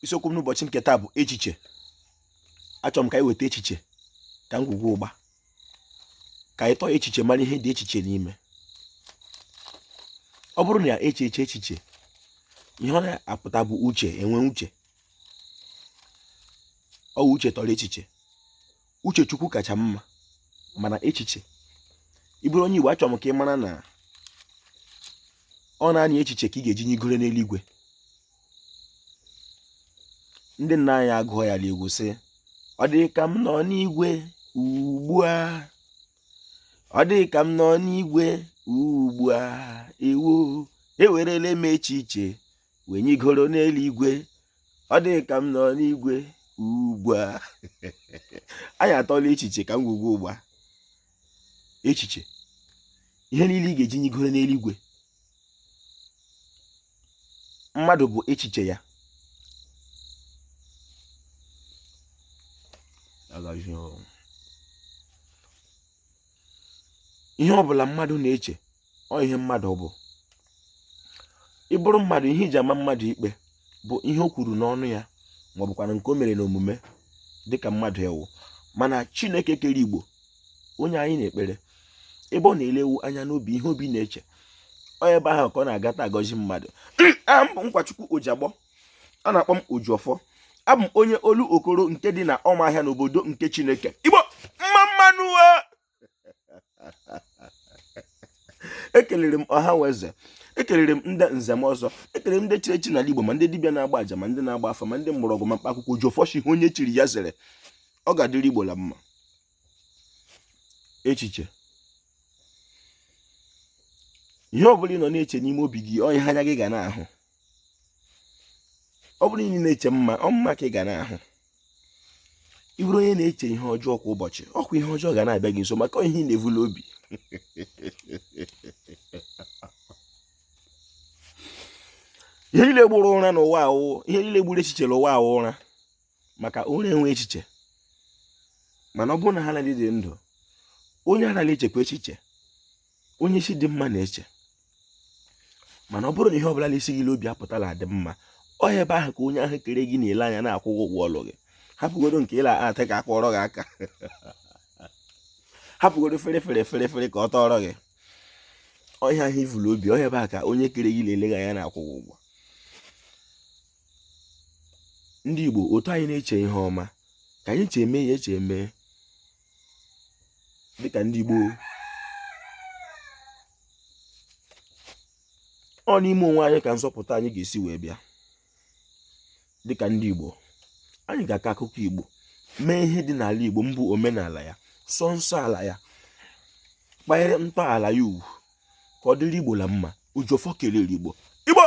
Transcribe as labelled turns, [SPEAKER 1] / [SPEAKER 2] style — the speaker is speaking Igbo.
[SPEAKER 1] isiokwu m n'ụbọchị nke taa bụ echiche. Achọrọ m ka anyị weta echiche ka ngwugwu ụgba, ka anyị tọọ echiche mara ihe dị echiche n'ime. Ọ bụrụ na ya echiche ihe ọ na-apụta bụ uche, enwe uche. Ọ uche tọrọ echiche. Uche Chukwu kacha mma, mana echiche, ị bụrụ onye Igbo, achọrọ m ka ị mara na ọ naanị echiche ka ị ga-eji nyigoro n'eluigwe. Ndị nna anyị agụọ ya n'egwu sị, ọ dị ka m nọ n'igwe ugbu a, ọ dị ka m nọ n'igwe ugbu a, ewo ewerele m echiche wee nyigoro n'eluigwe, ọ dị ka m nọ n'igwe ugbu a. Anyị atọla echiche ka ngwugwu ụgba. Echiche, ihe niile ị ga-eji nyigoro n'eluigwe. Mmadụ bụ echiche ya. Ihe ọbụla mmadụ na-eche, ọ ihe mmadụ bụ. Ị bụrụ mmadụ, ihe iji ama mmadụ ikpe bụ ihe o kwuru n'ọnụ ya, ma ọ bụkwa nke o mere n'omume dịka mmadụ ewu. Mana Chineke kere Igbo, onye anyị na-ekpere, ebe ọ na-elewu anya n'obi, ihe obi na-eche, ọ ebe ahụ ka ọ na-agata agọzi mmadụ. Aha m bụ Nkwachukwu Ojiagbo, a na-akpọ m Ojiọfọ. Abụ m onye olu okoro nke dị na Ọmahịa n'obodo nke Chineke. Igbo Mmamma. Ekelere m ọha weze, ekelere m ndị nze m ọzọ, ekelere m ndị chiri echi n'ala Igbo, ma ndị dibịa na-agba aja, ma ndị na-agba afa, ma ndị mgbọrọgwụ, ma mkpa akwụkwọ. Ojiọfọ shi onye chiri ya zere, ọ ga-adịrị Igbo la mma. Echiche, ihe ọ bụla ị nọ na-eche n'ime obi gị, ọ ihe anya gị ga na-ahụ. Ọ bụrụ na ị na-eche mma, ọ mma ka ị ga na-ahụ. Ị bụrụ onye na-eche ihe ọjọọ kwa ụbọchị, ọkwa ihe ọjọọ ga na-abịa gị nso, maka ihe ị na-evula obi. Ihe niile gburu ụra n'ụwa ahụ, ihe niile gburu echiche n'ụwa ahụ ụra, maka ụra enwe echiche. Mana ọ bụrụ na ha na-adị dị ndụ, onye anaghị echekwa echiche, onye isi dị mma na-eche. Mana ọ bụrụ na ihe ọbụla na-esi gị n'obi apụtala adị mma, ọ ebe ahụ ka onye ahụ kere gị na-ele anya na-akwụ ụgwọ ọlụ gị. Hapụgodo nke ịla ata ka akpọrọ gị aka. Hapụgodo fere ka ọ tọrọ gị. Ọhịa ahụ ivulu obi, ọ ebe ahụ ka onye kere gị na-ele gị anya na-akwụ ụgwọ. Ndị Igbo, otu anyị na-eche ihe ọma, ka anyị cheme ya eche eme. Dịka ndị Igbo, ọ n'ime onwe anyị ka nzọpụta anyị ga-esi wee bịa. Dịka ndị Igbo, anyị ga-akọ akụkọ Igbo, mee ihe dị n'ala Igbo, mbụ omenala ya, sọ nsọ ala ya, kpanyere ntọala ya ugwu, ka ọ dịrị Igbo la mma. Ojiọfọ kelere Igbo. Igbo